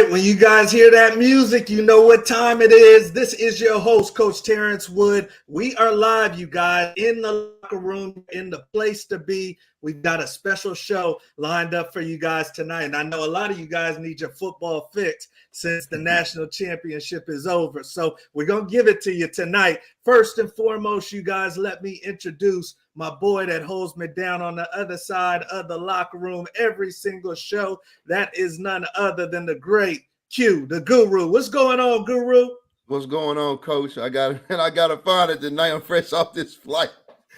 right, when you guys hear that music, you know what time it is. This is your host, Coach Terrence Wood. We are live, you guys, in the locker room, in the place to be. We've got a special show lined up for you guys tonight. And I know a lot of you guys need your football fix since the national championship is over. So we're going to give it to you tonight. First and foremost, you guys, let me introduce my boy that holds me down on the other side of the locker room every single show. That is none other than the great Q, the Guru. What's going on, Guru? What's going on, Coach? I gotta find it tonight. I'm fresh off this flight.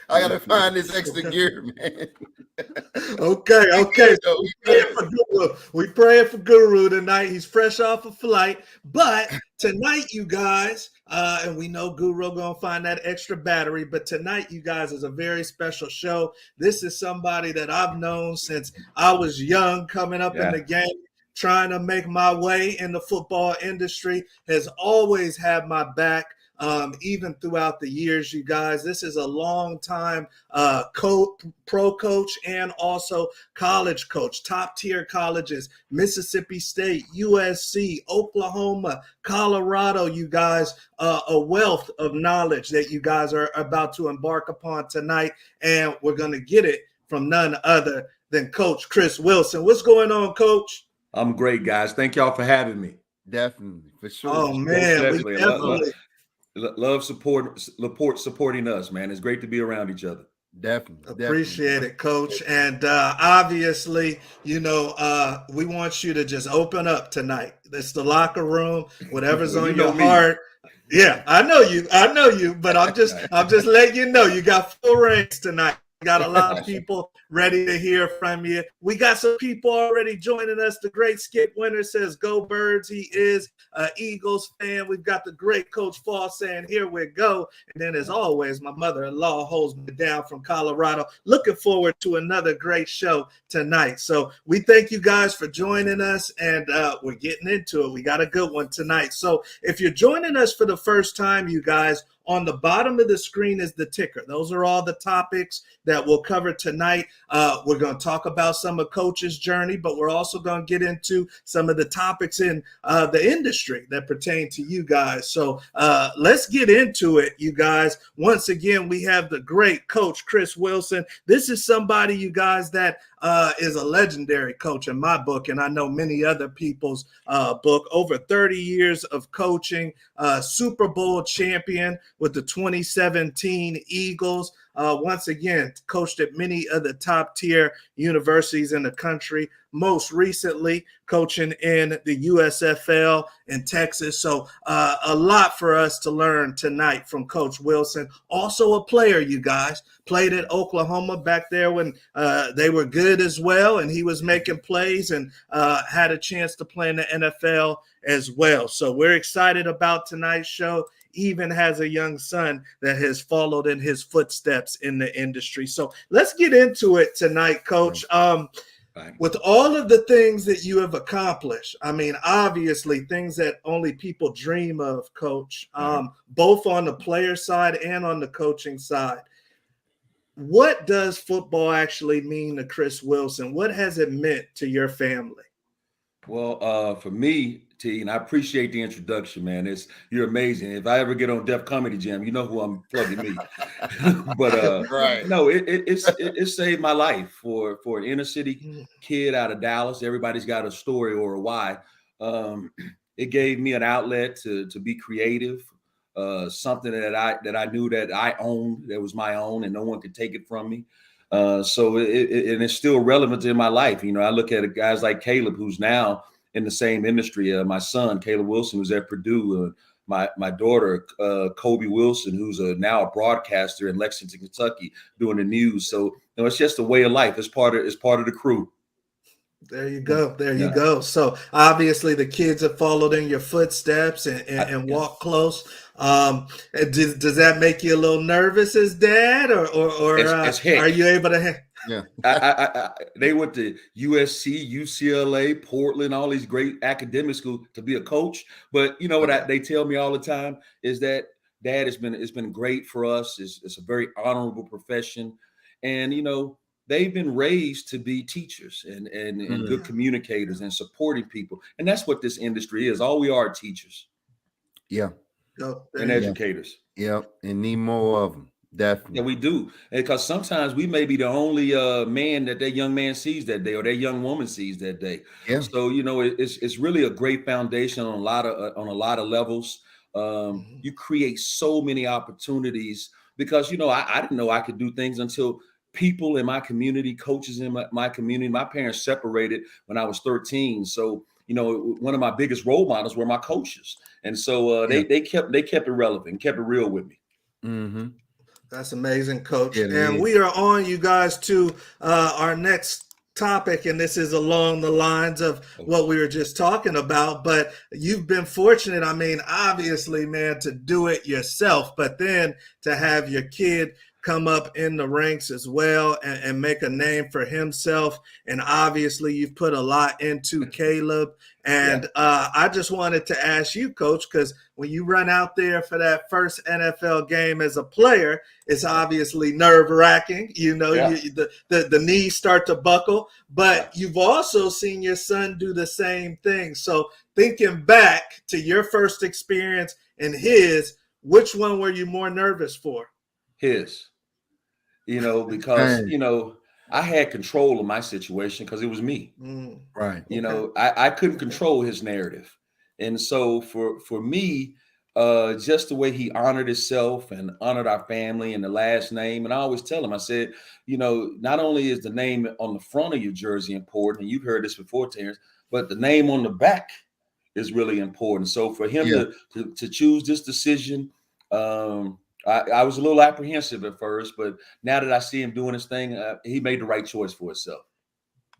I gotta find this extra gear, man. Okay. So we praying for Guru tonight. He's fresh off a flight, but tonight, you guys, and we know Guru gonna find that extra battery. But tonight, you guys, is a very special show. This is somebody that I've known since I was young, coming up in the game, trying to make my way in the football industry. Has always had my back. Even throughout the years, you guys. This is a long time pro coach and also college coach, top tier colleges, Mississippi State, USC, Oklahoma, Colorado, you guys, a wealth of knowledge that you guys are about to embark upon tonight. And we're going to get it from none other than Coach Chris Wilson. What's going on, Coach? I'm great, guys. Thank y'all for having me. Definitely, for sure. Oh, man, we definitely. Love supporting us, man. It's great to be around each other. Definitely. Appreciate it, Coach. And obviously, you know, we want you to just open up tonight. It's the locker room, whatever's on your heart. Yeah, I know you, but I'm just letting you know you got full range tonight. We got a lot of people ready to hear from you. We got some people already joining us. The great Skip Winter says, "Go Birds." He is an Eagles fan. We've got the great Coach Fall saying, "Here we go." And then, as always, my mother-in-law holds me down from Colorado. Looking forward to another great show tonight. So we thank you guys for joining us, and we're getting into it. We got a good one tonight. So if you're joining us for the first time, you guys, on the bottom of the screen is the ticker. Those are all the topics that we'll cover tonight. We're going to talk about some of Coach's journey, but we're also going to get into some of the topics in the industry that pertain to you guys. So let's get into it, you guys. Once again, we have the great Coach Chris Wilson. This is somebody, you guys, that is a legendary coach in my book, and I know many other people's book. Over 30 years of coaching, Super Bowl champion with the 2017 Eagles. Once again, coached at many of the top tier universities in the country, most recently coaching in the USFL in Texas. So a lot for us to learn tonight from Coach Wilson. Also a player, you guys, played at Oklahoma back there when they were good as well, and he was making plays and had a chance to play in the NFL as well. So we're excited about tonight's show. Even has a young son that has followed in his footsteps in the industry. So let's get into it tonight, Coach. With all of the things that you have accomplished, I mean, obviously things that only people dream of, Coach, both on the player side and on the coaching side. What does football actually mean to Chris Wilson? What has it meant to your family? Well, for me, T, and I appreciate the introduction, man. You're amazing. If I ever get on Def Comedy Jam, you know who I'm plugging me. But right. No, it saved my life for an inner city kid out of Dallas. Everybody's got a story or a why. It gave me an outlet to be creative. Something that I knew that I owned, that was my own, and no one could take it from me. So it's still relevant in my life. You know, I look at guys like Caleb, who's now in the same industry. My son, Caleb Wilson, who's at Purdue. My daughter, Kobe Wilson, who's now a broadcaster in Lexington, Kentucky, doing the news. So it's just a way of life. It's part of the crew. There you go. You go. So obviously the kids have followed in your footsteps and walk close. Does that make you a little nervous as dad, or are you able to? Yeah, they went to USC, UCLA, Portland, all these great academic schools to be a coach. But you know what they tell me all the time is that, Dad, it's been great for us. It's a very honorable profession, and you know, they've been raised to be teachers and good communicators and supporting people. And that's what this industry is. All we are teachers. Yeah. And educators. Yep. And need more of them. Definitely. Yeah, we do. Because sometimes we may be the only man that young man sees that day or that young woman sees that day. Yeah. So, it's really a great foundation on a lot of levels. You create so many opportunities because, I didn't know I could do things until people in my community, coaches in my community, my parents separated when I was 13. So, one of my biggest role models were my coaches. And so they kept it relevant, kept it real with me. Mm-hmm. That's amazing, Coach. Yeah, and we are on, you guys, to our next topic, and this is along the lines of what we were just talking about. But you've been fortunate, obviously, man, to do it yourself, but then to have your kid come up in the ranks as well and make a name for himself. And obviously you've put a lot into Caleb. And I just wanted to ask you, Coach, because when you run out there for that first NFL game as a player, it's obviously nerve-wracking. The knees start to buckle, but you've also seen your son do the same thing. So thinking back to your first experience and his, which one were you more nervous for? His. Because, I had control of my situation because it was me. Right. I couldn't control his narrative. And so for me, just the way he honored himself and honored our family and the last name. And I always tell him, I said, not only is the name on the front of your jersey important, and you've heard this before, Terrence, but the name on the back is really important. So for him to choose this decision, I was a little apprehensive at first, but now that I see him doing his thing, he made the right choice for himself.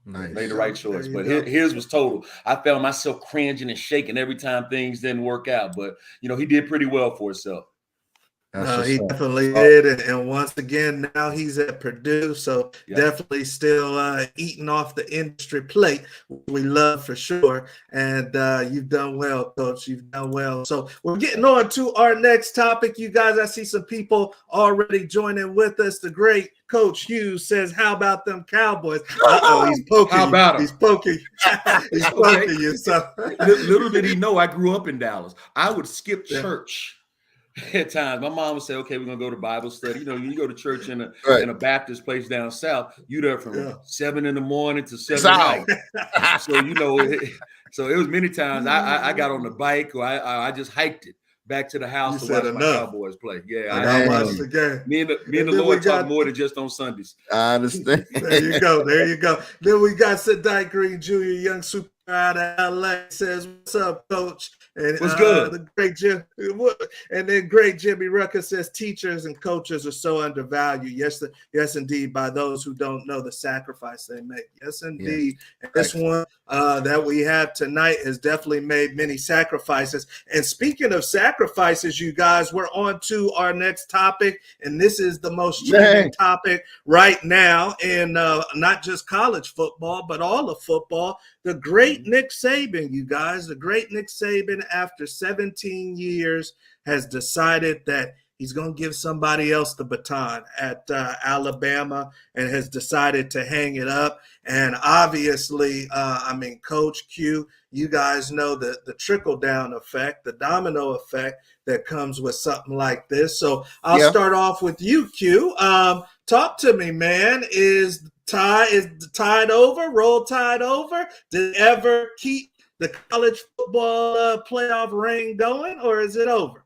Nice. Made the right choice. But his was total. I found myself cringing and shaking every time things didn't work out. But, he did pretty well for himself. He definitely did. And once again, now he's at Purdue. So definitely still eating off the industry plate. We love for sure. And you've done well, Coach. You've done well. So we're getting on to our next topic. You guys, I see some people already joining with us. The great Coach Hughes says, how about them Cowboys? He's poking. How about him? He's poking. He's poking you. So. Little did he know I grew up in Dallas. I would skip church. At times, my mom would say, "Okay, we're gonna go to Bible study." You go to church in a Baptist place down south. You there from 7 a.m. to 7 at night. So so it was many times I got on the bike or I just hiked it back to the house to watch my Cowboys play. Yeah, I watched the game. Me and the Lord talk more than just on Sundays. I understand. There you go. Then we got Sadike Green Jr., young super out of LA, says, "What's up, Coach?" And what's good? The great Jim, and then great Jimmy Rucker says, "Teachers and coaches are so undervalued." Yes, indeed. By those who don't know the sacrifice they make. Yes, indeed. Yes. And this one that we have tonight has definitely made many sacrifices. And speaking of sacrifices, you guys, we're on to our next topic, and this is the most trending topic right now in not just college football, but all of football. The great Nick Saban, you guys, the great Nick Saban, after 17 years, has decided that he's going to give somebody else the baton at Alabama and has decided to hang it up. And obviously, Coach Q, you guys know the trickle-down effect, the domino effect that comes with something like this. So I'll start off with you, Q. Talk to me, man. Is the tide over? Roll Tide over? Did it ever keep the college football playoff reign going, or is it over?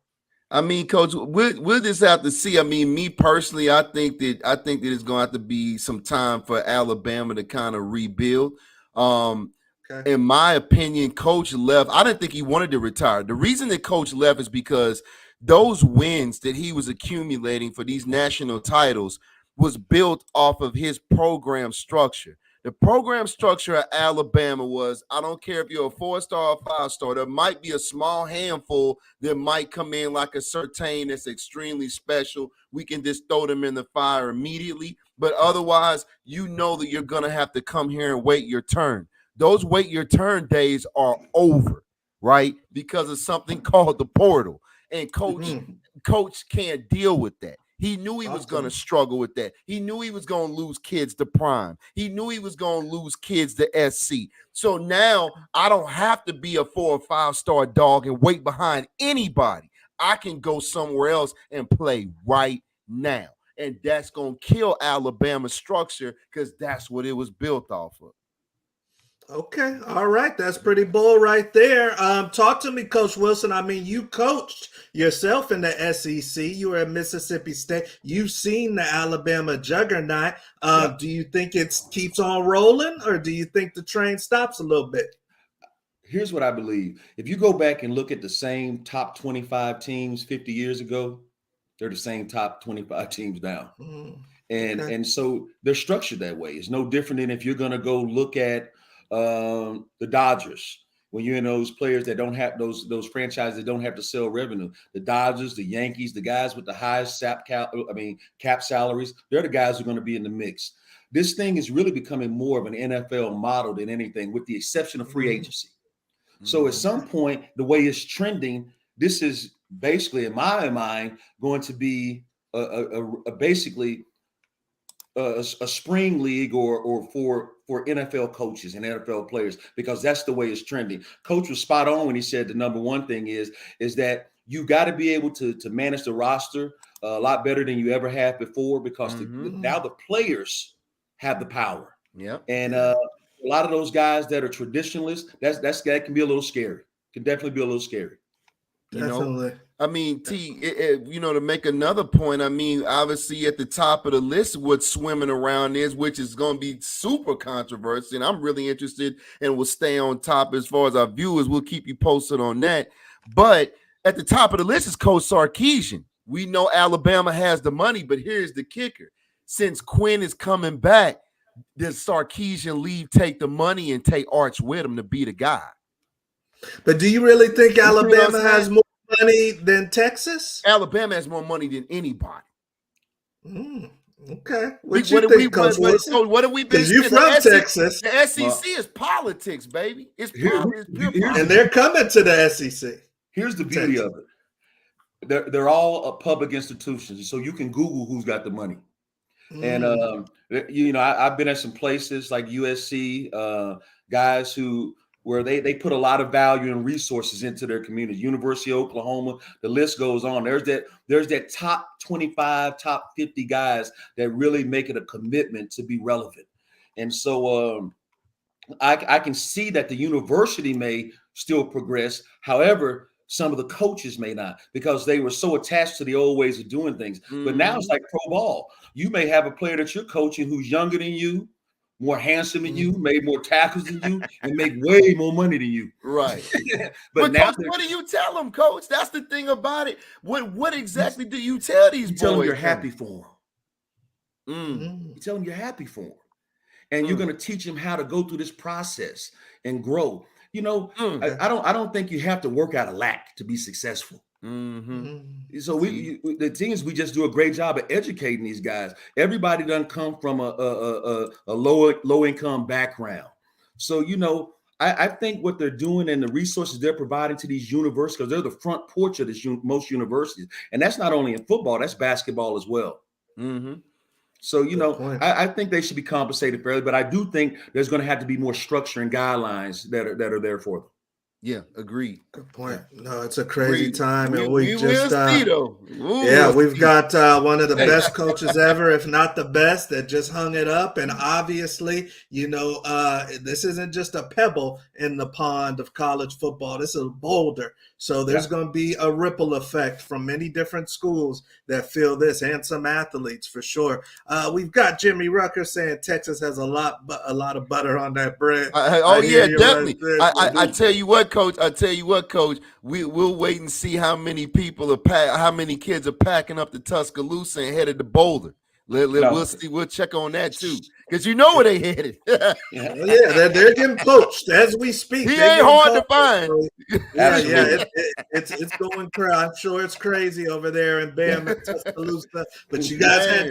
Coach, we'll just have to see. Me personally, I think that it's going to have to be some time for Alabama to kind of rebuild. In my opinion, Coach left. I didn't think he wanted to retire. The reason that Coach left is because those wins that he was accumulating for these national titles was built off of his program structure. The program structure at Alabama was, I don't care if you're a 4-star or 5-star, there might be a small handful that might come in like a Surtain that's extremely special. We can just throw them in the fire immediately. But otherwise, you know that you're going to have to come here and wait your turn. Those wait your turn days are over, right? Because of something called the portal. And Coach can't deal with that. He knew he was going to struggle with that. He knew he was going to lose kids to Prime. He knew he was going to lose kids to SC. So now I don't have to be a 4 or 5 star dog and wait behind anybody. I can go somewhere else and play right now. And that's going to kill Alabama's structure because that's what it was built off of. Okay. All right. That's pretty bold right there. Talk to me, Coach Wilson. I mean, you coached yourself in the SEC. You were at Mississippi State. You've seen the Alabama juggernaut. Do you think it keeps on rolling, or do you think the train stops a little bit? Here's what I believe. If you go back and look at the same top 25 teams 50 years ago, they're the same top 25 teams now. And so they're structured that way. It's no different than if you're going to go look at the Dodgers, when you're in those players that don't have those franchises that don't have to sell revenue. The Dodgers, the Yankees, the guys with the highest cap salaries, they're the guys who are going to be in the mix. This thing is really becoming more of an NFL model than anything, with the exception of free agency. So at some point, the way it's trending, this is basically, in my mind, going to be basically a spring league or for NFL coaches and NFL players, because that's the way it's trending. Coach was spot on when he said the number one thing is that you got to be able to manage the roster a lot better than you ever have before, because now the players have the power. Yeah. And a lot of those guys that are traditionalists, that can be a little scary. Can definitely be a little scary. Definitely. I mean, to make another point, I mean, obviously at the top of the list, what's swimming around is, which is going to be super controversial, and I'm really interested and will stay on top as far as our viewers. We'll keep you posted on that. But at the top of the list is Coach Sarkisian. We know Alabama has the money, but here's the kicker. Since Quinn is coming back, does Sarkisian leave, take the money, and take Arch with him to be the guy? But do you really think Alabama has more money than Texas? Alabama has more money than anybody. Okay. What do you think, Coach Wilson? What have we been? Because you're from Texas. The SEC is politics, baby. It's politics. And they're coming to the SEC. Here's the beauty of it. They're all public institutions, so you can Google who's got the money. And I've been at some places like USC, guys where they put a lot of value and resources into their community. University of Oklahoma, the list goes on. There's that top 25, top 50 guys that really make it a commitment to be relevant. And so I can see that the university may still progress. However, some of the coaches may not, because they were so attached to the old ways of doing things. But now it's like pro ball. You may have a player that you're coaching who's younger than you, more handsome than you, made more tackles than you, and make way more money than you. Right. but now, Coach, what do you tell them, Coach? That's the thing about it. What exactly do you tell these boys? Tell them you're happy for them. You tell them you're happy for them. And you're going to teach them how to go through this process and grow. I don't think you have to work out of lack to be successful. So the thing is, we just do a great job of educating these guys. Everybody doesn't come from a low income background. So, I think what they're doing and the resources they're providing to these universities, because they're the front porch of most universities. And that's not only in football, that's basketball as well. So, I think they should be compensated fairly, but I do think there's going to have to be more structure and guidelines that are there for them. Yeah, agreed. Good point. No, it's a crazy time, and we just will see, though. We've got one of the best coaches ever, if not the best, that just hung it up. And obviously, this isn't just a pebble in the pond of college football. This is a boulder. So there's going to be a ripple effect from many different schools that feel this, and some athletes for sure. We've got Jimmy Rucker saying Texas has a lot of butter on that bread. Definitely. I tell you what, Coach. We'll wait and see how many people how many kids are packing up to Tuscaloosa and headed to Boulder. We'll see. We'll check on that too, because where they headed. They're getting poached as we speak. He ain't hard to find. It's going crazy. I'm sure it's crazy over there in Bama, Tuscaloosa. But you guys had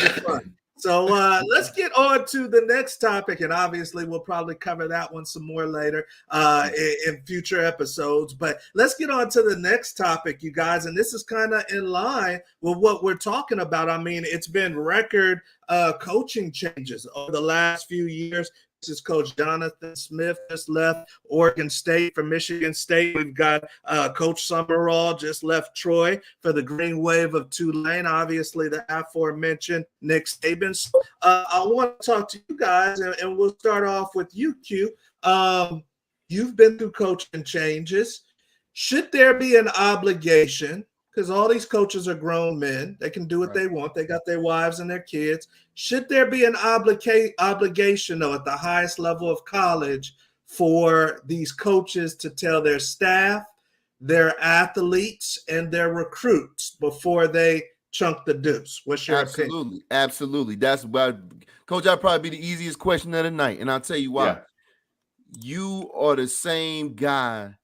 your fun. So let's get on to the next topic, and obviously we'll probably cover that one some more later in future episodes. But let's get on to the next topic, you guys, and this is kind of in line with what we're talking about. I mean, it's been record coaching changes over the last few years. This is Coach Jonathan Smith just left Oregon State for Michigan State. We've got Coach Summerall just left Troy for the Green Wave of Tulane. Obviously, the aforementioned Nick Saban. So, I want to talk to you guys, and we'll start off with you, Q. You've been through coaching changes. Should there be an obligation? Because all these coaches are grown men. They can do what they want. They got their wives and their kids. Should there be an obligation, though, at the highest level of college for these coaches to tell their staff, their athletes, and their recruits before they chunk the deuce? What's your opinion? Absolutely. That's why, Coach, that'd probably be the easiest question of the night. And I'll tell you why. Yeah. You are the same guy,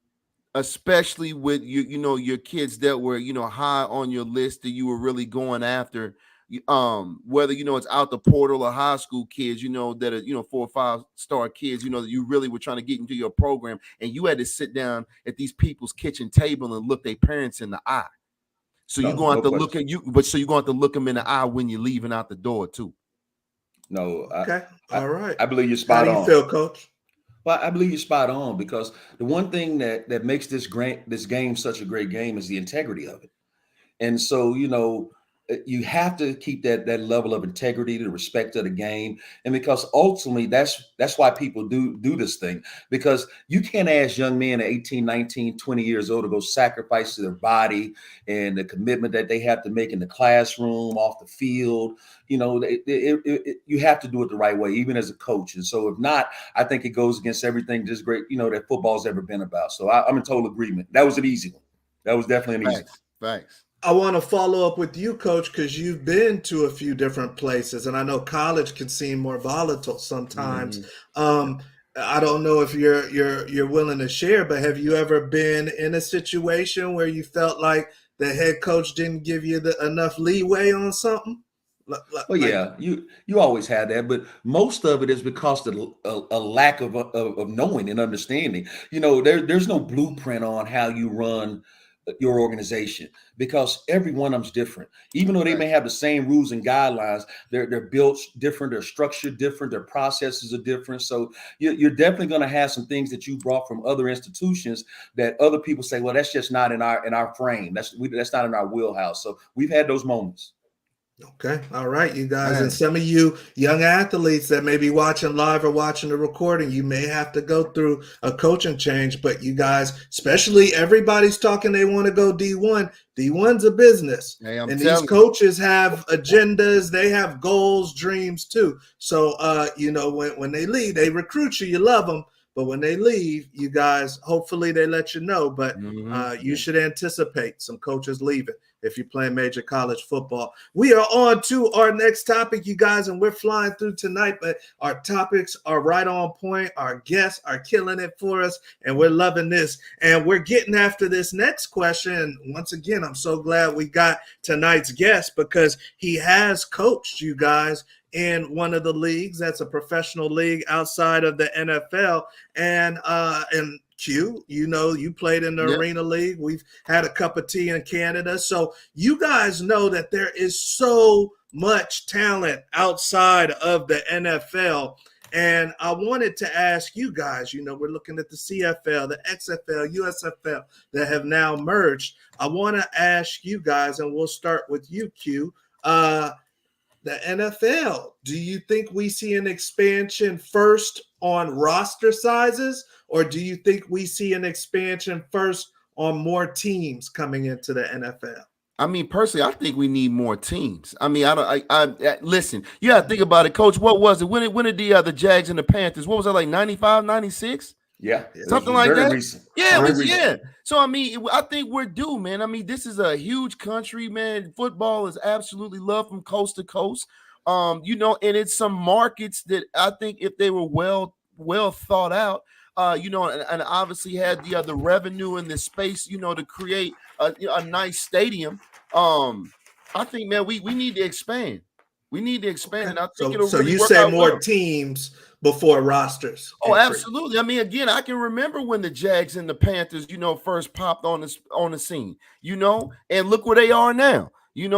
especially with your kids that were, high on your list that you were really going after, whether, it's out the portal or high school kids, that are, 4 or 5 star kids, that you really were trying to get into your program. And you had to sit down at these people's kitchen table and look their parents in the eye. So you're going to have to look at so you're going to have to look them in the eye when you're leaving out the door too. No. Okay. All right. I believe you're spot on. How do you feel, Coach? Well, I believe you're spot on, because the one thing that makes this game such a great game is the integrity of it. And so, you have to keep that level of integrity, the respect of the game. And because ultimately that's why people do this thing, because you can't ask young men at 18, 19, 20 years old to go sacrifice their body and the commitment that they have to make in the classroom, off the field. You have to do it the right way, even as a coach. And so if not, I think it goes against everything just great, that football's ever been about. So I'm in total agreement. That was an easy one. That was definitely an easy one. Thanks. I want to follow up with you, Coach, because you've been to a few different places, and I know college can seem more volatile sometimes. Mm-hmm. I don't know if you're willing to share, but have you ever been in a situation where you felt like the head coach didn't give you enough leeway on something? Well, yeah, you always have that, but most of it is because of a lack of knowing and understanding. There's no blueprint on how you run your organization, because every one of them's different. Even though they may have the same rules and guidelines, they're built different, they're structured different, their processes are different. So you're definitely going to have some things that you brought from other institutions that other people say, well, that's just not in our frame. That's not in our wheelhouse. So we've had those moments. Okay. All right, you guys. And some of you young athletes that may be watching live or watching the recording, you may have to go through a coaching change, but you guys, especially everybody's talking, they want to go D1. D1's a business. Hey, and these coaches have agendas. They have goals, dreams too. So, when they leave, they recruit you, you love them. But when they leave, you guys, hopefully they let you know, but you should anticipate some coaches leaving if you're playing major college football. We are on to our next topic, you guys, and we're flying through tonight, but our topics are right on point. Our guests are killing it for us, and we're loving this. And we're getting after this next question. And once again, I'm so glad we got tonight's guest, because he has coached you guys in one of the leagues that's a professional league outside of the NFL. And Q, you played in the Arena League. We've had a cup of tea in Canada. So you guys know that there is so much talent outside of the NFL. And I wanted to ask you guys, we're looking at the CFL, the XFL, USFL that have now merged. I want to ask you guys, and we'll start with you, Q, the NFL, do you think we see an expansion first on roster sizes, or do you think we see an expansion first on more teams coming into the NFL? I mean, personally, I think we need more teams. I mean, I listen, you got to think about it, Coach. What was it? When did the Jags and the Panthers, what was that, like 95, 96? Yeah, something like that. Recent. Yeah, it was, yeah. So I mean, I think we're due, man. I mean, this is a huge country, man. Football is absolutely loved from coast to coast. And it's some markets that I think if they were well thought out, and obviously had the revenue and the space, to create a nice stadium. I think, man, we need to expand. We need to expand it. I think So, it'll so really you work say out more well. teams before rosters? Oh, increase. absolutely. I mean, again, I can remember when the Jags and the Panthers, first popped on the scene, and look where they are now.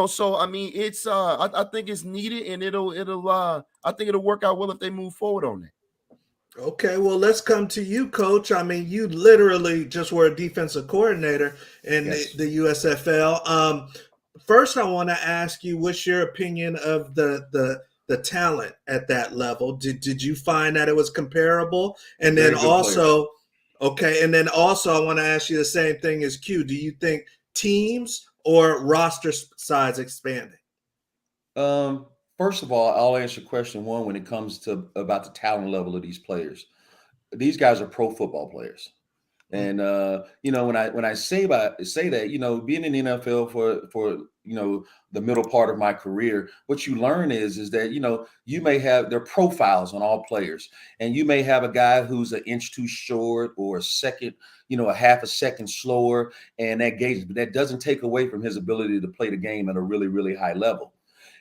So I mean, it's I think it's needed, and I think it'll work out well if they move forward on that. Okay, well, let's come to you, Coach. I mean, you literally just were a defensive coordinator in Yes. the USFL. First, I want to ask you, what's your opinion of the talent at that level? Did you find that it was comparable? And Very then good also, okay, and then also, I want to ask you the same thing as Q. Do you think teams or roster size expanding? First of all, I'll answer question one when it comes to about the talent level of these players. These guys are pro football players. And when I say that, being in the NFL for the middle part of my career, what you learn is that you may have their profiles on all players, and you may have a guy who's an inch too short or a second, a half a second slower, and that doesn't take away from his ability to play the game at a really, really high level.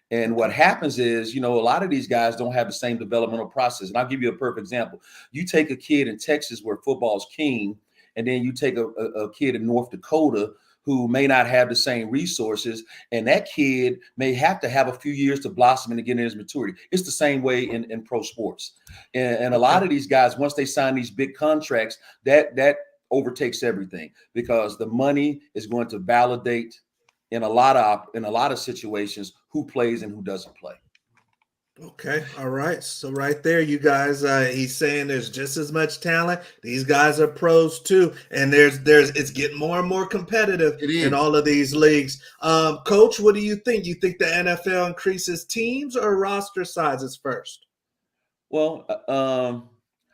And what happens is, a lot of these guys don't have the same developmental process. And I'll give you a perfect example. You take a kid in Texas where football's king, and then you take a kid in North Dakota who may not have the same resources, and that kid may have to have a few years to blossom and to get in his maturity. It's the same way in pro sports. And a lot of these guys, once they sign these big contracts, that overtakes everything, because the money is going to validate in a lot of situations who plays and who doesn't play. Okay, all right. So right there, you guys, he's saying there's just as much talent. These guys are pros too, and it's getting more and more competitive in all of these leagues. Coach, what do you think? You think the NFL increases teams or roster sizes first? Well,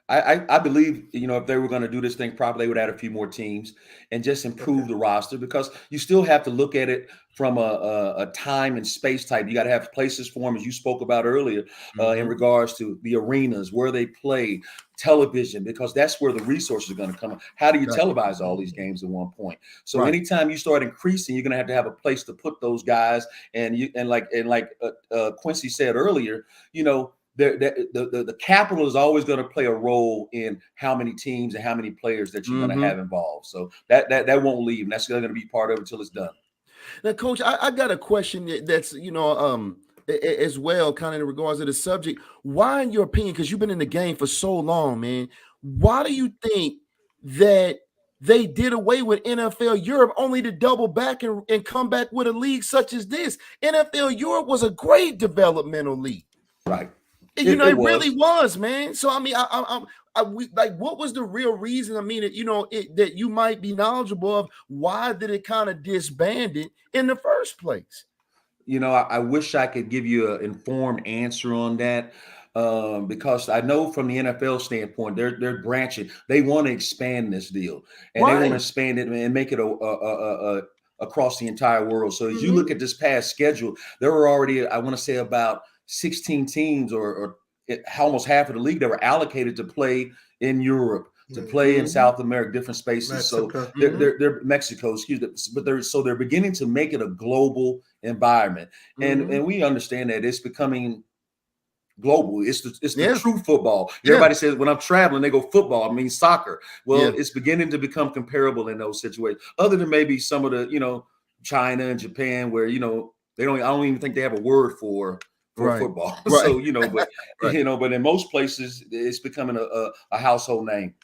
I believe, if they were going to do this thing properly, they would add a few more teams and just improve the roster, because you still have to look at it from a time and space type. You got to have places for them, as you spoke about earlier, in regards to the arenas, where they play, television, because that's where the resources are going to come. How do you televise all these games at one point? So anytime you start increasing, you're going to have a place to put those guys. And like Quincy said earlier, the capital is always going to play a role in how many teams and how many players that you're going to have involved. So that won't leave, and that's going to be part of it until it's done. Now, Coach, I got a question that's as well, kind of in regards to the subject. Why, in your opinion, because you've been in the game for so long, man, why do you think that they did away with NFL Europe only to double back and come back with a league such as this? NFL Europe was a great developmental league, right? It really was, man. So I mean, what was the real reason? I mean, that you might be knowledgeable of. Why did it kind of disband it in the first place? I wish I could give you an informed answer on that, because I know from the NFL standpoint, they're branching. They want to expand this deal, and they want to expand it and make it across the entire world. So as you look at this past schedule, there were already, I want to say, about 16 teams or almost half of the league that were allocated to play in Europe, to play in South America, different spaces. Mexico. So they're Mexico, excuse me, but they're beginning to make it a global environment, and we understand that it's becoming global. It's the true football. Everybody says when I'm traveling, they go football. I mean soccer. Well, it's beginning to become comparable in those situations. Other than maybe some of the China and Japan, where they don't. I don't even think they have a word for football. So but in most places, it's becoming a household name.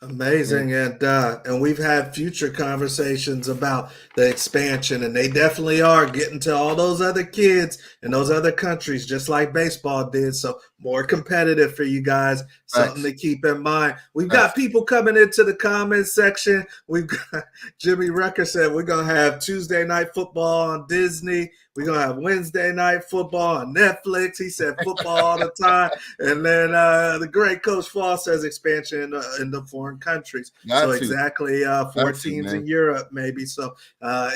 Amazing. And we've had future conversations about the expansion, and they definitely are getting to all those other kids in those other countries, just like baseball did. So more competitive for you guys, something to keep in mind. We've got people coming into the comments section. We've got Jimmy Rucker said we're going to have Tuesday night football on Disney. We're going to have Wednesday night football on Netflix. He said football all the time. And then the great Coach Fall says expansion in the foreign countries. Exactly 4 teams in Europe maybe. So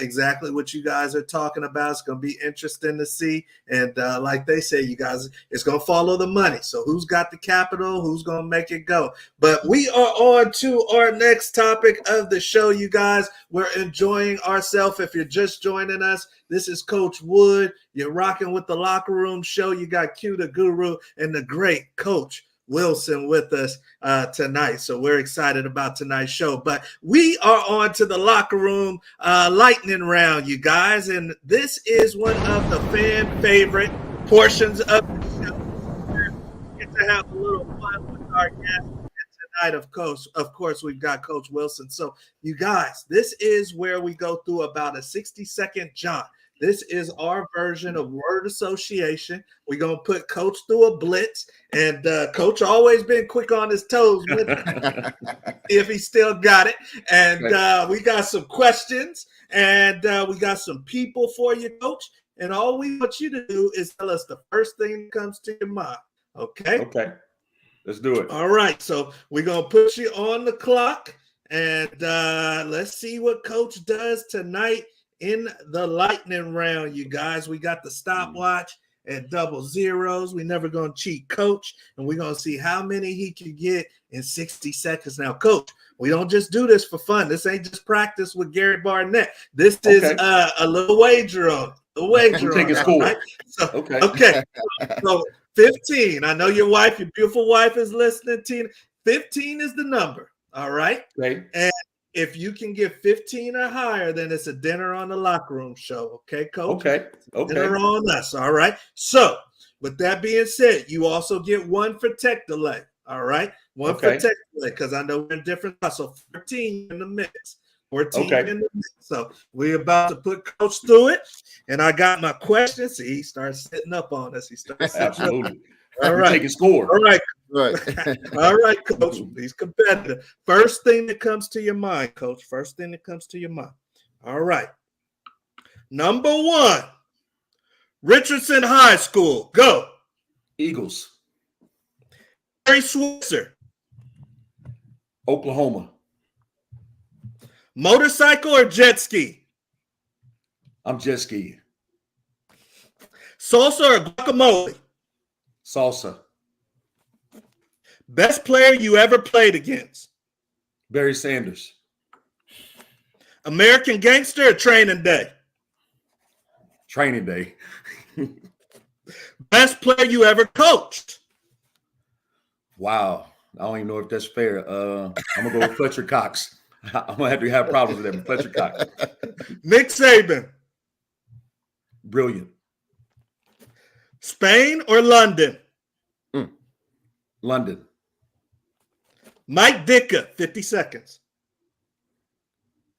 exactly what you guys are talking about. It's going to be interesting to see. And like they say, you guys, it's going to follow the money. So who's got the capital? Who's going to make it go. But we are on to our next topic of the show, you guys. We're enjoying ourselves. If you're just joining us, this is Coach Wood. You're rocking with the Locker Room Show. You got Q the Guru and the great Coach Wilson with us tonight. So we're excited about tonight's show. But we are on to the Locker Room lightning round, you guys. And this is one of the fan favorite portions of the show. We get to have a little fun with our guests. And tonight, of course, we've got Coach Wilson. So you guys, this is where we go through about a 60-second jaunt. This is our version of word association. We're going to put Coach through a blitz. And Coach always been quick on his toes with it, if he still got it. And we got some questions. And we got some people for you, Coach. And all we want you to do is tell us the first thing that comes to your mind. Okay? Okay. Let's do it. All right. So we're going to put you on the clock. And let's see what Coach does tonight in the lightning round, you guys. We got the stopwatch at 00. We never going to cheat Coach, and we're going to see how many he can get in 60 seconds. Now, Coach, we don't just do this for fun. This ain't just practice with Gary Barnett. This is a little wager on the wager. Take a score. Right? So, okay. So 15. I know your wife, your beautiful wife, is listening. Tina. 15 is the number. All right. Okay. And if you can get 15 or higher, then it's a dinner on the Locker Room Show. Okay, Coach? Okay. Dinner on us. All right. So with that being said, you also get one for tech delay. All right. One for tech delay, because I know we're in different. So 14 in the mix. 14 in the mix. So we're about to put Coach through it. And I got my questions. See, he starts sitting up on us. He starts absolutely. All right. Take a score. All right. Right. All right, Coach. He's competitive. First thing that comes to your mind, Coach. First thing that comes to your mind. All right. Number 1, Richardson High School. Go. Eagles. Barry Switzer. Oklahoma. Motorcycle or jet ski? I'm jet skiing. Salsa or guacamole? Salsa. Best player you ever played against? Barry Sanders. American Gangster or Training Day? Training Day. Best player you ever coached? Wow. I don't even know if that's fair. I'm going to go with Fletcher Cox. I'm going to have problems with that. Fletcher Cox. Nick Saban. Brilliant. Spain or London? London. Mike Ditka, 50 seconds.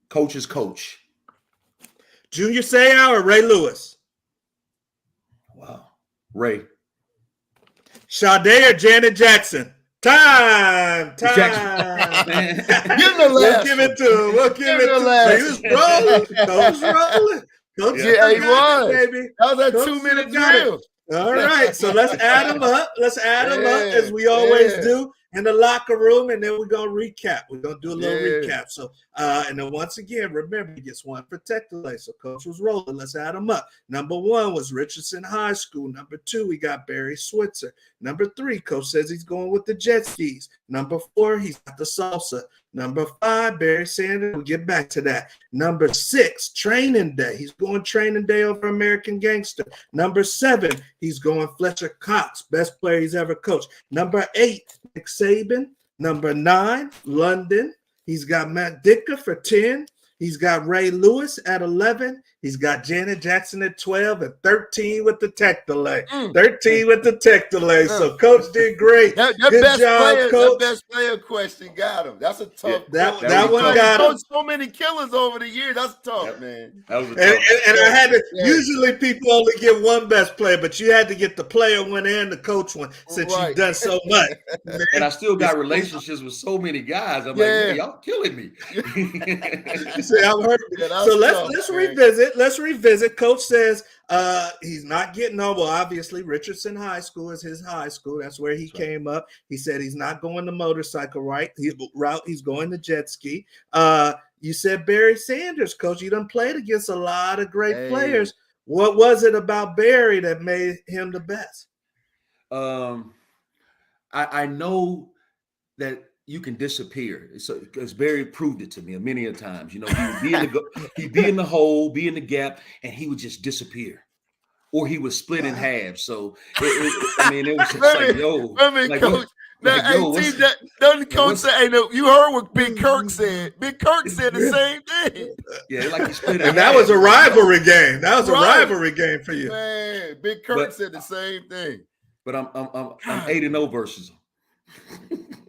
Coach's coach. Junior Seau or Ray Lewis? Wow. Ray. Sade or Janet Jackson? Time. Give him the We'll last give it to him. We'll give it to him. He was rolling. Coach rolling. Coach he was. Baby. That was a Coach 2-minute got it. drill. All right, so let's add them up. Let's add them up as we always do in the locker room, and then we're gonna recap. We're gonna do a little recap. So, and then once again, remember, he gets one for tech delay. So, Coach was rolling. Let's add them up. Number 1 was Richardson High School. Number 2, we got Barry Switzer. Number 3, Coach says he's going with the jet skis. Number 4, he's got the salsa. Number 5, Barry Sanders. We'll get back to that. Number 6, Training Day. He's going Training Day over American Gangster. Number 7, he's going Fletcher Cox, best player he's ever coached. Number 8, Nick Saban. Number 9, London. He's got Matt Ditka for 10. He's got Ray Lewis at 11. He's got Janet Jackson at 12 and 13 with the tech delay. 13 with the tech delay. So Coach did great. That Good job, Coach. That best player question got him. That's a tough. That one got him. So many killers over the years. That's tough, man. That was a and I had to. Usually people only get one best player, but you had to get the player one and the coach one since you've done so much. And I still got relationships with so many guys. I'm like, man, y'all killing me. See, I'm hurt. So let's revisit. Let's revisit. Coach says he's not getting on. Well, obviously, Richardson High School is his high school. That's where he came up. He said he's not going the motorcycle route. He's going the jet ski. You said Barry Sanders, Coach. You done played against a lot of great players. What was it about Barry that made him the best? I know that you can disappear. Because Barry proved it to me many a times. You know, he'd be in the hole, be in the gap, and he would just disappear. Or he was split in half. So it was just like, yo, Coach. Doesn't coach say, hey, no, you heard what Big Kirk said. Big Kirk said the same thing. Yeah, like he split in and half. That was a rivalry game. That was a rivalry game for you. Man, Big Kirk said the same thing. But I'm 8-0 versus him.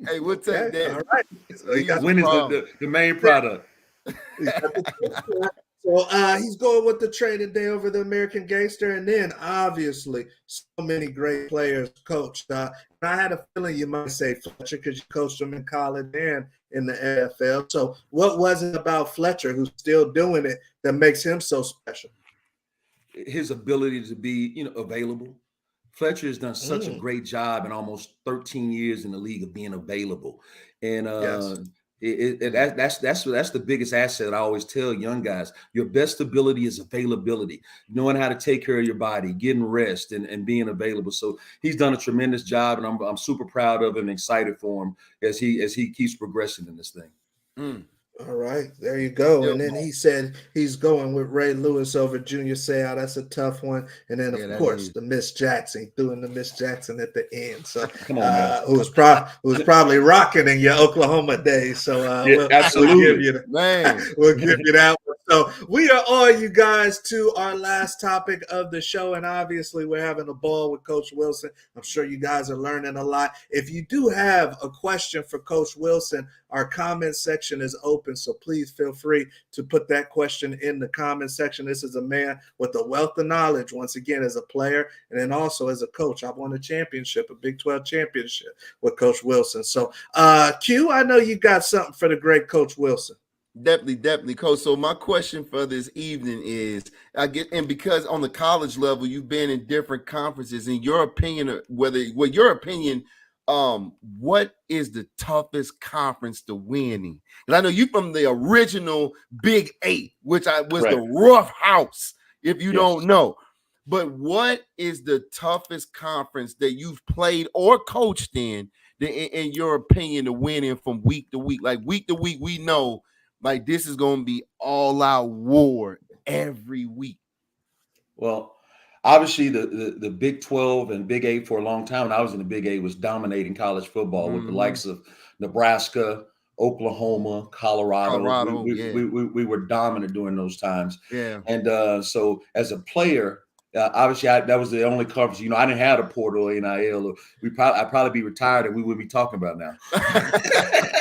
Hey, we'll take that. All right. So winning is the main product. So he's going with the trade today over the American Gangster, and then obviously so many great players coached. I had a feeling you might say Fletcher because you coached him in college and in the NFL. So what was it about Fletcher, who's still doing it, that makes him so special? His ability to be, available. Fletcher has done such a great job in almost 13 years in the league of being available, and that's the biggest asset. I always tell young guys, your best ability is availability, knowing how to take care of your body, getting rest, and being available. So he's done a tremendous job, and I'm super proud of him and excited for him as he keeps progressing in this thing. All right, there you go. And then he said he's going with Ray Lewis over Junior Seau. That's a tough one. And then, of course, the Miss Jackson. He threw in the Miss Jackson at the end. So, who was probably rocking in your Oklahoma days. So, absolutely. We'll give you that one. So, we are on, you guys, to our last topic of the show. And obviously, we're having a ball with Coach Wilson. I'm sure you guys are learning a lot. If you do have a question for Coach Wilson, our comment section is open, so please feel free to put that question in the comment section. This is a man with a wealth of knowledge, once again, as a player and then also as a coach. I've won a championship, a Big 12 championship with Coach Wilson. So, Q, I know you got something for the great Coach Wilson. Definitely, Coach. So my question for this evening is, because on the college level, you've been in different conferences. In your opinion, what is the toughest conference to win in? And I know you from the original Big 8, which was the rough house, if you don't know. But what is the toughest conference that you've played or coached in your opinion, to win in from week to week? Like week to week, we know like this is going to be all out war every week. Well, obviously, the Big 12 and Big 8 for a long time, when I was in the Big 8, was dominating college football with the likes of Nebraska, Oklahoma, Colorado. We were dominant during those times. Yeah. And so as a player, obviously, that was the only conference. I didn't have a portal NIL. I'd probably be retired and we wouldn't be talking about now.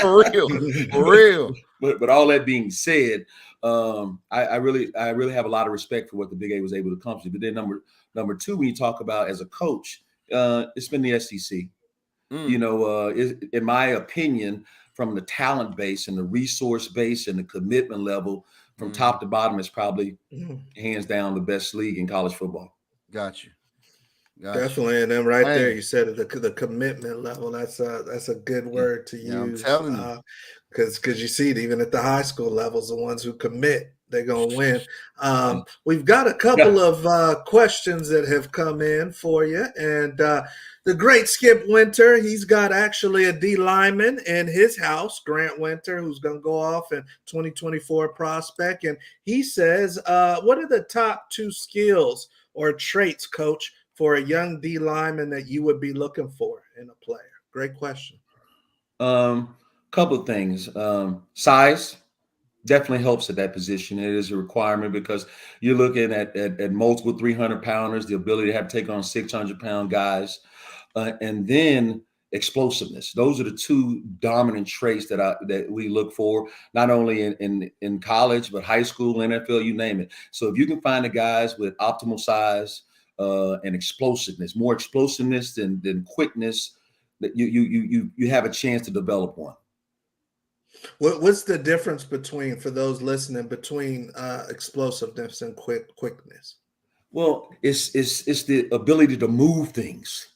For real. But all that being said, I really have a lot of respect for what the Big 8 was able to accomplish. But then number two, when you talk about as a coach, it's been the SEC. In my opinion, from the talent base and the resource base and the commitment level, from top to bottom, is probably hands down the best league in college football. Got you. Definitely, and then there, you said the commitment level. That's a good word to use. I'm telling you, because you see it even at the high school levels, the ones who commit, they're gonna win. We've got a couple of questions that have come in for you, and the great Skip Winter, he's got actually a D lineman in his house, Grant Winter, who's gonna go off in 2024 prospect, and he says, "What are the top 2 skills or traits, Coach, for a young D lineman that you would be looking for in a player?" Great question. Couple of things. Size definitely helps at that position. It is a requirement because you're looking at multiple 300-pounders, the ability to have to take on 600-pound guys, and then explosiveness. Those are the 2 dominant traits that we look for, not only in college, but high school, NFL, you name it. So if you can find the guys with optimal size and explosiveness, more explosiveness than quickness, that you have a chance to develop one. What's the difference for those listening, between explosiveness and quickness? Well, it's the ability to move things.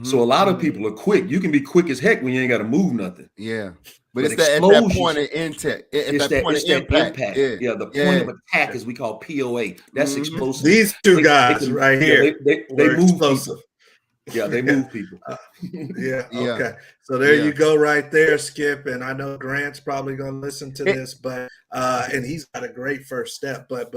So a lot of people are quick. You can be quick as heck when you ain't got to move nothing. Yeah. But it's at that point of impact. Impact. Yeah, the point of attack, as we call POA. That's explosive. These 2 guys right here, they move explosive. Yeah, they move people. Yeah. Yeah. Okay. So there Yeah. you go, right there, Skip. And I know Grant's probably going to listen to this, but and he's got a great first step. But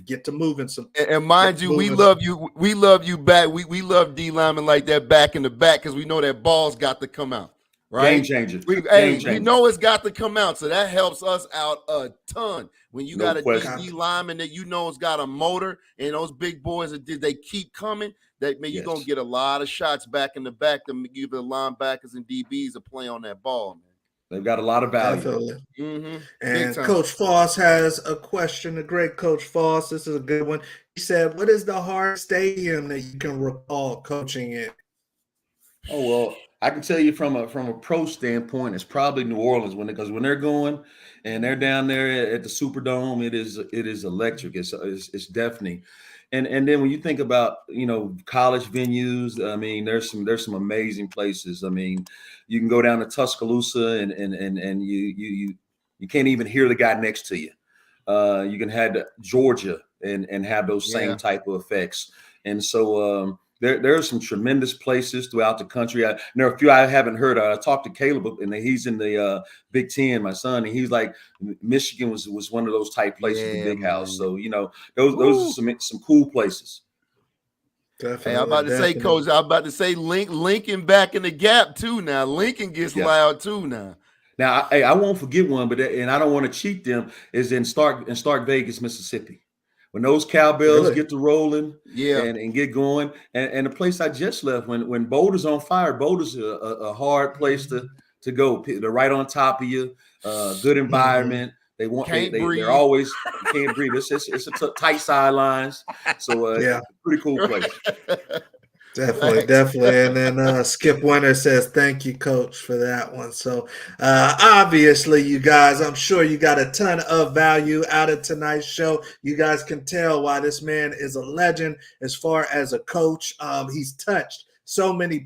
get to moving some. And mind you, we love you. We love you back. We love D lineman like that back in the back because we know that ball's got to come out. Right? Game changer. We know it's got to come out, so that helps us out a ton. When you got a D lineman that you know has got a motor, and those big boys they keep coming, that man, you're gonna get a lot of shots back in the back to give the linebackers and DBs a play on that ball, man. They've got a lot of value. Definitely. Mm-hmm. And Coach Foss has a question. The great Coach Foss. This is a good one. He said, "What is the hardest stadium that you can recall coaching in?" Oh well, I can tell you from a pro standpoint, it's probably New Orleans because when they're going and they're down there at the Superdome, it is electric. It's deafening. And then when you think about college venues, I mean, there's some amazing places. I mean, you can go down to Tuscaloosa and you can't even hear the guy next to you. You can head to Georgia and have those same type of effects. And so there are some tremendous places throughout the country. There are a few I haven't heard of. I talked to Caleb, and he's in the Big Ten, my son, and he's like, Michigan was one of those type places, the Big House. So those are some cool places. Definitely, hey, I'm about to say, Coach. I'm about to say, Lincoln back in the Gap too. Now Lincoln gets loud too. Now, I won't forget one, but and I don't want to cheat them. Is in Stark Vegas, Mississippi. When those cowbells get to rolling, and get going, and the place I just left, when Boulder's on fire, Boulder's a hard place to go. They're right on top of you. Good environment. They want they're always can't breathe. It's a tight sidelines. So pretty cool place. Definitely. And then Skip Winter says, "Thank you, Coach, for that one." So obviously, you guys, I'm sure you got a ton of value out of tonight's show. You guys can tell why this man is a legend as far as a coach. He's touched so many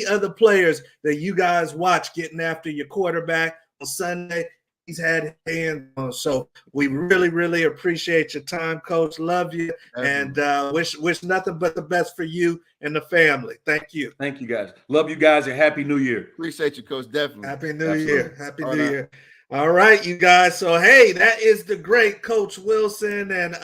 other players that you guys watch getting after your quarterback on Sunday. He's had hands on. So we really, really appreciate your time, Coach. Love you. Definitely. And wish nothing but the best for you and the family. Thank you. Thank you, guys. Love you guys, and Happy New Year. Appreciate you, Coach. Definitely. Happy New Year. Happy New Year. All right, you guys. So, hey, that is the great Coach Wilson and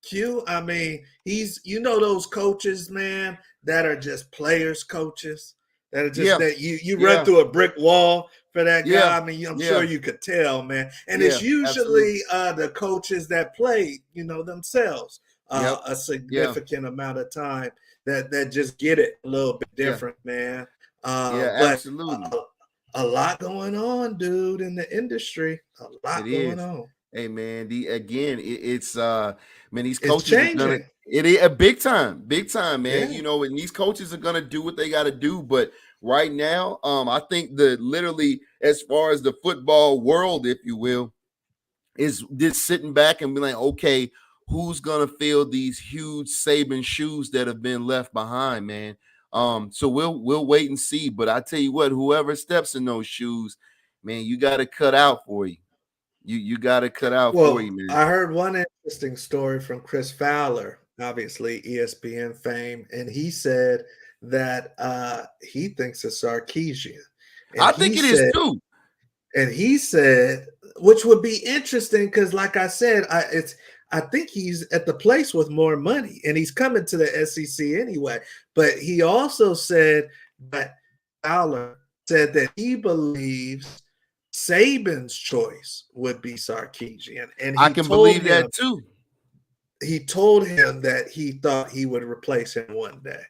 Q. I mean, he's, those coaches, man, that are just players coaches. That are just that you run through a brick wall for that guy. I mean, I'm sure you could tell, man. And it's usually the coaches that play, themselves a significant amount of time that just get it a little bit different, man. Absolutely. A lot going on, dude, in the industry. A lot going on. Hey, man. It's these coaches it's changing. It is a big time, man. And these coaches are gonna do what they got to do. But right now, I think literally as far as the football world, if you will, is just sitting back and be like, okay, who's gonna fill these huge Saban shoes that have been left behind, man? So we'll wait and see. But I tell you what, whoever steps in those shoes, man, you got to cut out for you. You got to cut out for you, man. I heard one interesting story from Chris Fowler, obviously ESPN fame, and he said that he thinks it's Sarkisian. And I think it is too. And he said, which would be interesting because, like I said, I think he's at the place with more money, and he's coming to the SEC anyway. But he also said that Fowler said that he believes Saban's choice would be Sarkisian, and I can believe that too. He told him that he thought he would replace him one day.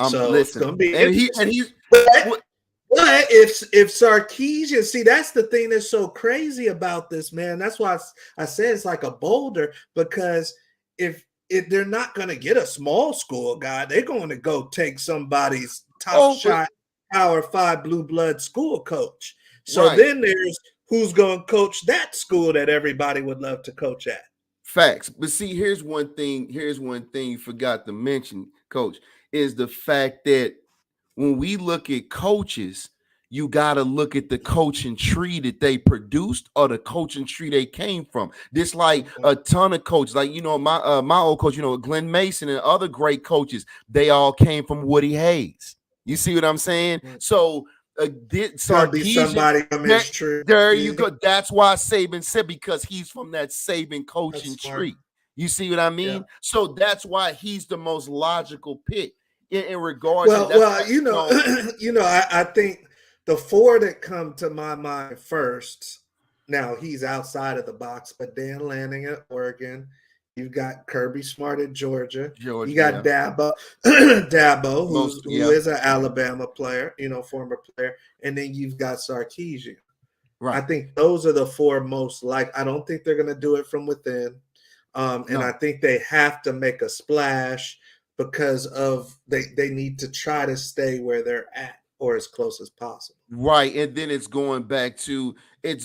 So listen, it's gonna be he's. But if Sarkisian, see, that's the thing that's so crazy about this, man. That's why I said it's like a boulder, because if they're not going to get a small school guy, they're going to go take somebody's top shot Power 5 blue blood school coach. So then there's who's going to coach that school that everybody would love to coach at. Facts. But see, here's one thing you forgot to mention, Coach, is the fact that when we look at coaches, you got to look at the coaching tree that they produced or the coaching tree they came from. This like a ton of coaches, like, my old coach, Glenn Mason and other great coaches, they all came from Woody Hayes. You see what I'm saying? So Sarkisian, there you go. That's why Saban said, because he's from that Saban coaching tree. You see what I mean? Yeah. So that's why he's the most logical pick in regards. I think the four that come to my mind first. Now he's outside of the box, but Dan Lanning at Oregon. You've got Kirby Smart at Georgia. You got Dabo, who is an Alabama player, former player, and then you've got Sarkisian. Right. I think those are the four most I don't think they're going to do it from within, and I think they have to make a splash because of they need to try to stay where they're at or as close as possible. Right, and then it's going back to if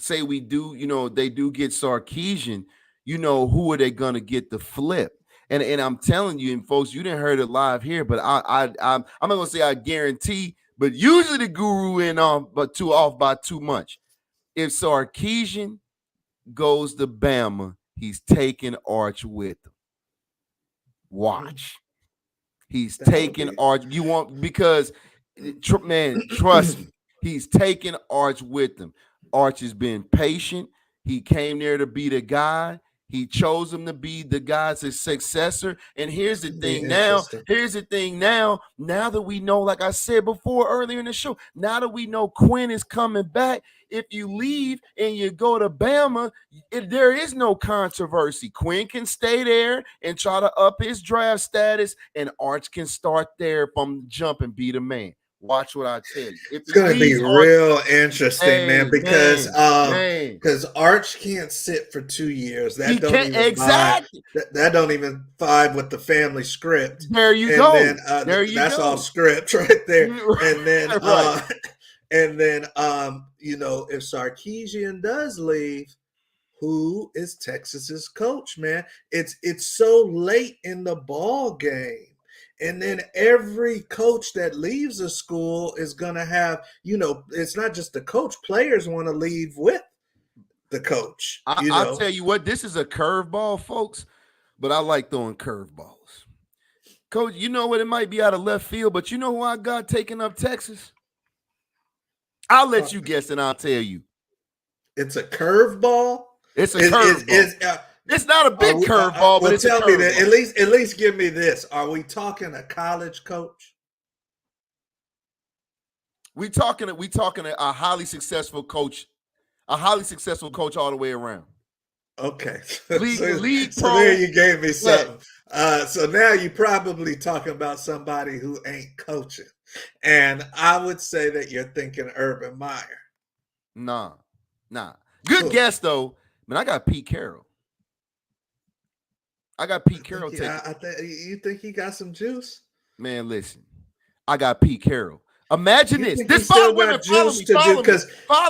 say we do, they do get Sarkisian. Who are they gonna get the flip? And I'm telling you, and folks, you didn't heard it live here, but I'm not gonna say I guarantee, but usually the guru off by too much. If Sarkisian goes to Bama, he's taking Arch with him. Watch, he's taking Arch. Because man, trust me, he's taking Arch with him. Arch has been patient. He came there to be the guy. He chose him to be the guy's successor. And here's the thing now. Now that we know, like I said before earlier in the show, now that we know Quinn is coming back, if you leave and you go to Bama, there is no controversy. Quinn can stay there and try to up his draft status, and Arch can start there from the jump and be the man. Watch what I tell you. It's going to be real interesting, man, because Arch can't sit for 2 years. That don't even vibe with the family script. There you go. Then, that's all script right there. And then, if Sarkisian does leave, who is Texas's coach, man? It's so late in the ball game. And then every coach that leaves a school is going to have, it's not just the coach. Players want to leave with the coach. I'll tell you what, this is a curveball, folks, but I like throwing curveballs. Coach, you know what? It might be out of left field, but you know who I got taking up Texas? I'll let you guess and I'll tell you. It's a curveball? It's a curveball. It's not a big curveball, but it's tell me that at least give me this. Are we talking a college coach? We talking a highly successful coach, all the way around. Okay. League so there you gave me something. So now you're probably talking about somebody who ain't coaching. And I would say that you're thinking Urban Meyer. Nah. Good guess though. Man, I got Pete Carroll. You think he got some juice? Man, listen. I got Pete Carroll. Imagine this. Follow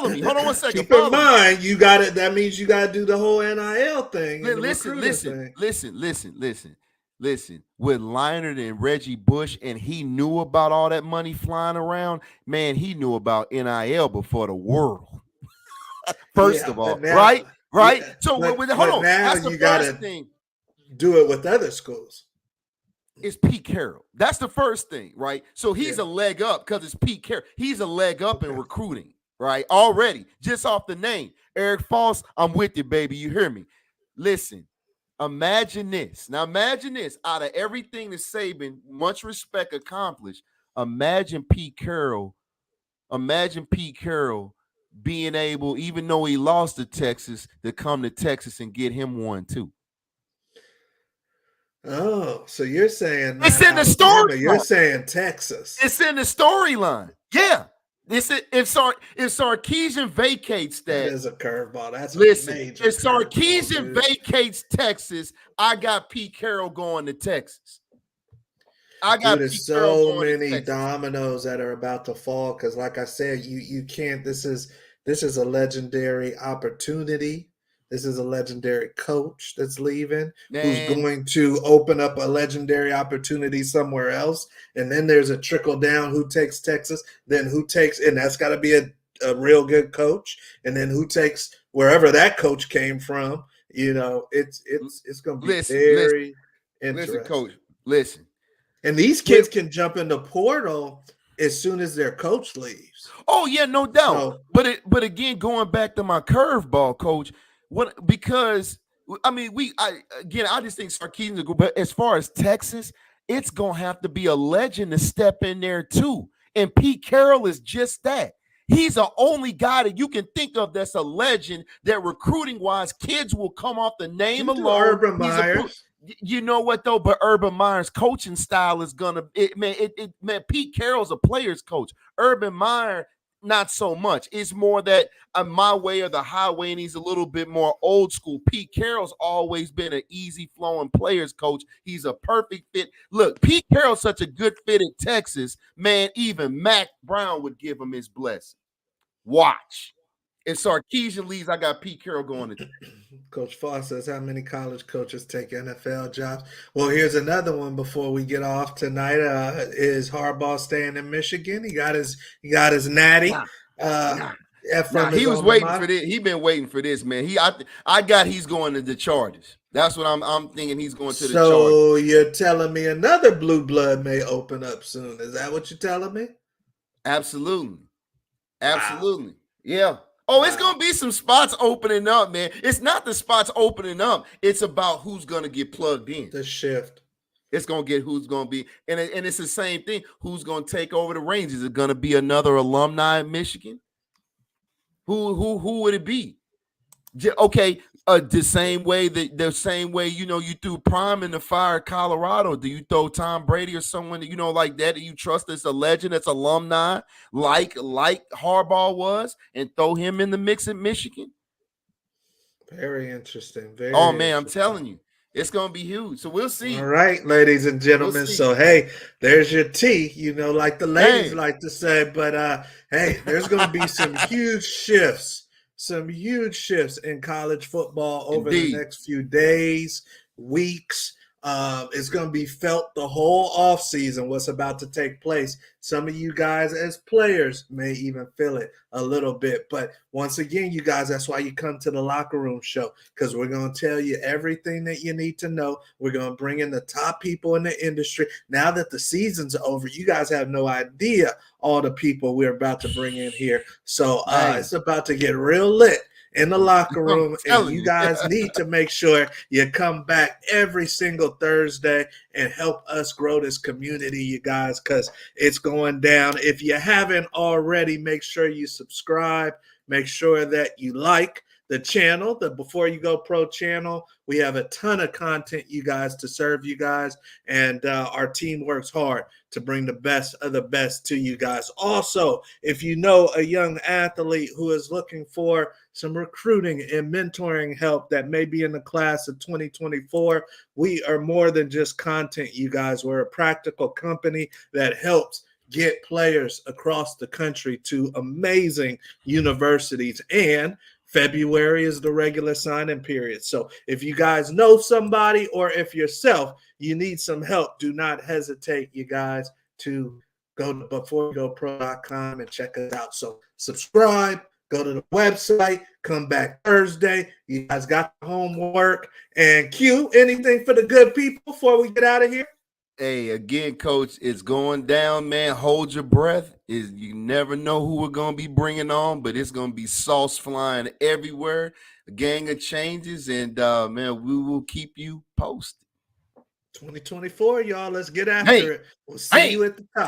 me. Hold on one second. Keep in mind, you got it. That means you got to do the whole NIL thing. Listen. With Leonard and Reggie Bush, and he knew about all that money flying around. Man, he knew about NIL before the world. First of all, now, right? Yeah, so hold on. That's the first thing. Do it with other schools. It's Pete Carroll. That's the first thing, right? So he's a leg up because it's Pete Carroll. He's a leg up in recruiting, right? Already, just off the name. Eric Foss, I'm with you, baby. You hear me? Listen, imagine this. Now, imagine this. Out of everything that Saban, much respect, accomplished, imagine Pete Carroll being able, even though he lost to Texas, to come to Texas and get him one, too. Oh, so you're saying it's in the story. You're saying Texas. It's in the storyline. Yeah. If Sarkisian vacates that is a curveball. That's if Sarkisian vacates Texas, I got Pete Carroll going to Texas. There's so many dominoes that are about to fall because, like I said, you can't. This is a legendary opportunity. This is a legendary coach that's leaving, who's going to open up a legendary opportunity somewhere else. And then there's a trickle down who takes Texas, then who takes, and that's got to be a real good coach. And then who takes wherever that coach came from. It's going to be very interesting. Listen, Coach, listen. And these kids can jump in the portal as soon as their coach leaves. Oh yeah, no doubt. So, but again, going back to my curveball, coach, because I mean I just think Sarkisian's a good, but as far as Texas, it's gonna have to be a legend to step in there too. And Pete Carroll is just that. He's the only guy that you can think of that's a legend that recruiting wise, kids will come off the name alone. Urban Meyer. You know what though? But Urban Meyer's coaching style is gonna man. Pete Carroll's a player's coach. Urban Meyer, not so much. It's more that my way or the highway, and he's a little bit more old school. Pete Carroll's always been an easy flowing players coach. He's a perfect fit. Look, Pete Carroll's such a good fit at Texas, man. Even Mac Brown would give him his blessing. Watch. If Sarkisian leaves, I got Pete Carroll going to. Coach Foss says, how many college coaches take NFL jobs? Well, here's another one before we get off tonight. Is Harbaugh staying in Michigan? He got his natty. He was waiting for this. He been waiting for this, man. I got he's going to the Chargers. That's what I'm thinking. He's going to the Chargers. So you're telling me another blue blood may open up soon? Is that what you're telling me? Absolutely. Wow. Yeah. Oh, it's going to be some spots opening up, man. It's not the spots opening up. It's about who's going to get plugged in. The shift. It's going to get who's going to be. And it's the same thing. Who's going to take over the reins? Is it going to be another alumni in Michigan? Who would it be? Okay, the same way you threw Prime in the fire at Colorado. Do you throw Tom Brady or someone that like that you trust as a legend, that's alumni, like Harbaugh was, and throw him in the mix at Michigan? Very interesting. Man, I'm telling you, it's gonna be huge. So we'll see. All right, ladies and gentlemen. So hey, there's your tea. Like the ladies like to say. But hey, there's gonna be some huge shifts. Some huge shifts in college football over the next few days, weeks. It's going to be felt the whole offseason, what's about to take place. Some of you guys as players may even feel it a little bit. But once again, you guys, that's why you come to the Locker Room Show, because we're going to tell you everything that you need to know. We're going to bring in the top people in the industry. Now that the season's over, you guys have no idea all the people we're about to bring in here. So it's about to get real lit in the locker room, and you guys need to make sure you come back every single Thursday and help us grow this community, you guys, because it's going down. If you haven't already, make sure you subscribe. Make sure that you like the channel, the Before You Go Pro channel. We have a ton of content, you guys, to serve you guys, and our team works hard to bring the best of the best to you guys. Also, if you know a young athlete who is looking for some recruiting and mentoring help that may be in the class of 2024, we are more than just content, you guys. We're a practical company that helps get players across the country to amazing universities, and February is the regular sign-in period. So if you guys know somebody, or if yourself you need some help, do not hesitate, you guys, to go to beforeyougopro.com and check us out. So subscribe, go to the website, come back Thursday. You guys got the homework. And Q, anything for the good people before we get out of here? Hey, again, Coach, it's going down, man. Hold your breath. You never know who we're going to be bringing on, but it's going to be sauce flying everywhere. A gang of changes, and, man, we will keep you posted. 2024, y'all. Let's get after it. We'll see you at the top.